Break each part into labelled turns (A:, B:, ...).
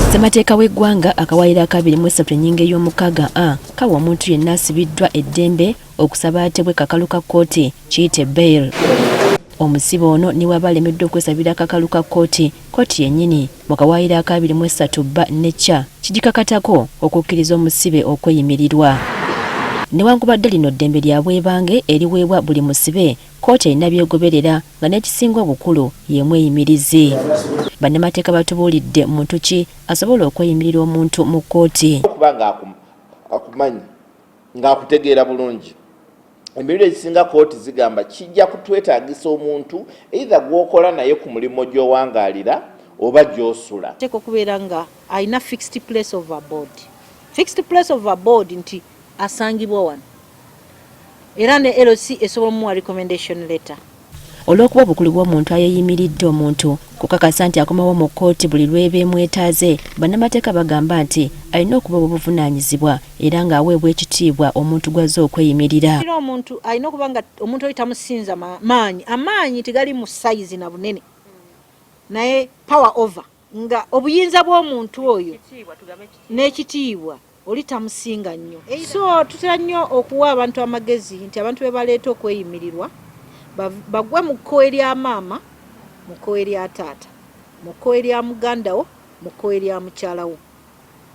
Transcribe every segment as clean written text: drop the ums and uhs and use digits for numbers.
A: Ssemateeka w'eggwanga akawaayiro akabiri mu essatu ennyingo ey'omukaaga A kawa omuntu yenna asibiddwa eddembe okusaba atebwe kakalu ka kkooti kiyite bail. Omusibe ono niwe aba alemeddwa okwesabira akakalu ka kkooti yennyini mu kawaayiro akabiri mu essatu B ne C kigikakatako okukkiriza omusibe okweyimirirwa. Newankubadde lino ddembe lya bwebange eriweebwa buli musibe, kkooti erina byegoberera nga n'ekisinga obukulu ye mweyimirizi. Bannamateeka batubuulidde muntu ki asobola okweyimirira omuntu mu kkooti.
B: Okuba ng'akumanyi ng'akutegeera bulungi. Emirundi egisinga kkooti zigamba kijja kutwetaagisa omuntu either gw'okola naye ku mulimu gy'owangaalira oba gy'osula.
C: Teeka okubeera nga alina fixed place of abode. Fixed place of abode nti asangibwa wano. Era ne LC esobola muwa recommendation letter.
A: Olw'okuba obukulu bw'omuntu ayeyimiridde omuntu kukakasa nti akomawo mu kkooti buli lw'ebeemwetaaze, bannamateeka bagamba nti alina okuba obuvunaanyizibwa era ng'aweebwa ekitiibwa omuntu gw'azze okweyimirira.
C: Omuntu alina okuba nga omuntu oyo tamusinza maanyi. Amaanyi tegali mu sayizi na bunene. Naye power over nga obuyinza bw'omuntu oyo n'ekitiibwa oli tamusinga nnyo. So tutera nnyo okuwa abantu amagezi nti abantu be baleeta okweyimirirwa bagwe mu kkowe erya maama, mu kkowe erya taata, mu kkowe erya muganda wo, mu kkowe erya mukyala wo.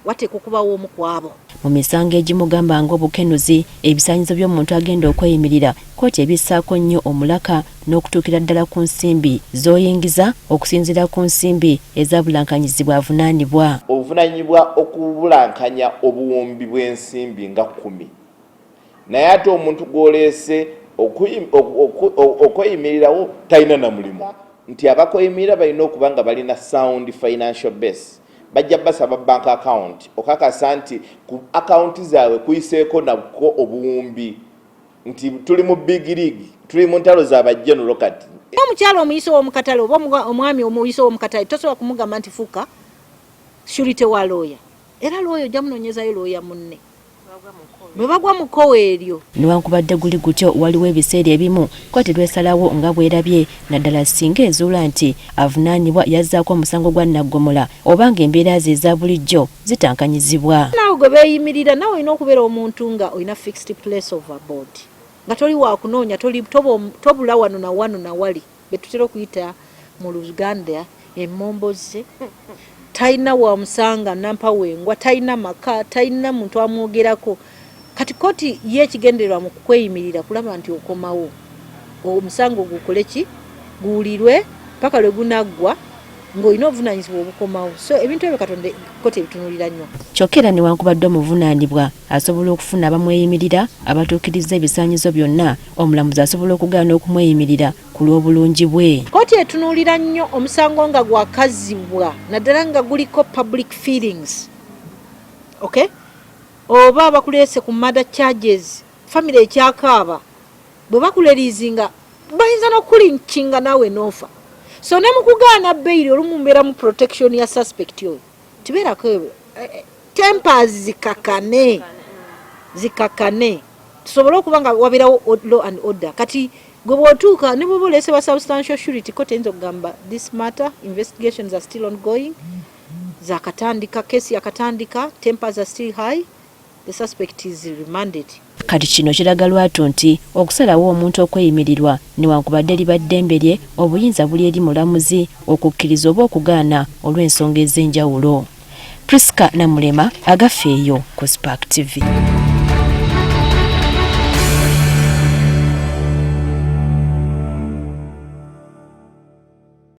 C: Wateekwa okubawo omu ku abo.
A: Mu misango egimugamba ng'obukenuzi, ebisaanyizo by'omuntu agenda okweyimirira, kkooti ebissaako nnyo omulaka n'okutuukira ddala ku nsimbi z'oyingiza okusinziira ku nsimbi ezabulankanyizibwa avunaanibwa.
B: Obuvunaanyizibwa okubulankanya obuwumbi bw'ensimbi nga 10. Naye ate omuntu gw'oleese okweyimirirawo talina na mulimu. Nti abakweyimirira balina okuba nga balina sound financial base. Bajja basaba bank account okakasa nti ku account zaabwe kuyiseeko nako obuwumbi nti tuli mu big league, tuli mu ntalo z'abajjanulo kati.
C: Omukyalo omuyise w'omukatale oba omwami omuyise w'omukatale tosobola kumugamba nti fuuka surite wa looya. Era looya ojja munoonyezayo looya munne bwe bagwa mu kkowe eryo.
A: Newankubadde guli gutyo waliwo ebiseera ebimu kkooti lwesalawo nga bwerabye naddala singa ezuula nti avunaanibwa yazzaako omusango gwa naggomola oba ng'embeera ze eza bulijjo zitankanyizibwa. Naawe
C: gwe beeyimirira naawe olina okubeera omuntu nga olina fixed place of abode nga toli waakunoonya tobula wano na wano na wali be tutera okuyita mu Luganda emmomboze. Talina wamusanga nampawengwa, talina maka, talina muntu amwogerako. Kati kkooti ye ekigendererwa mu kweyimirira kulaba nti okomawo omusango gukole ki guwulirwe paka lwe gunaggwa ng'olina obuvunaanyizibwa obukomawo. So ebintu ebyo Katonda kkooti ebitunuulira nnyo. Kyokka era newankubadde omuvunaanibwa asobola okufuna abamweyimirira abatuukiriza ebisaanyizo byonna, omulamuzi asobola okugaana okumweyimirira ku lw'obulungi bwe. Kkooti etunuulira nnyo omusango nga gwakazibwa naddala nga guliko public feelings. Okay? Oba bakuleese ku murder charges, family ekyakaaba, bwe bakuleriizinga bayinza n'okulinkinga naawe n'ofa. So ne mukugaana bail olumu mbeera mu protection ya suspect oyo. Tibeerako tempers zikakane. Tusobole okuba nga wabeerawo law and order. Kati gwe bw'otuuka ne bw'oba oleese ba substantial surety kkooti eyinza okugamba this matter, investigations are still ongoing. Case yakatandika, tempers are still high. The suspect is remanded. Kati kino kiraga lwatu nti okusalawo omuntu okweyimirirwa newankubadde liba ddembe lye, obuyinza buli eri mulamuzi okukkiriza oba okugaana olw'ensonga ez'enjawulo. Priska Namulema, Agafeeyo ku Spark TV.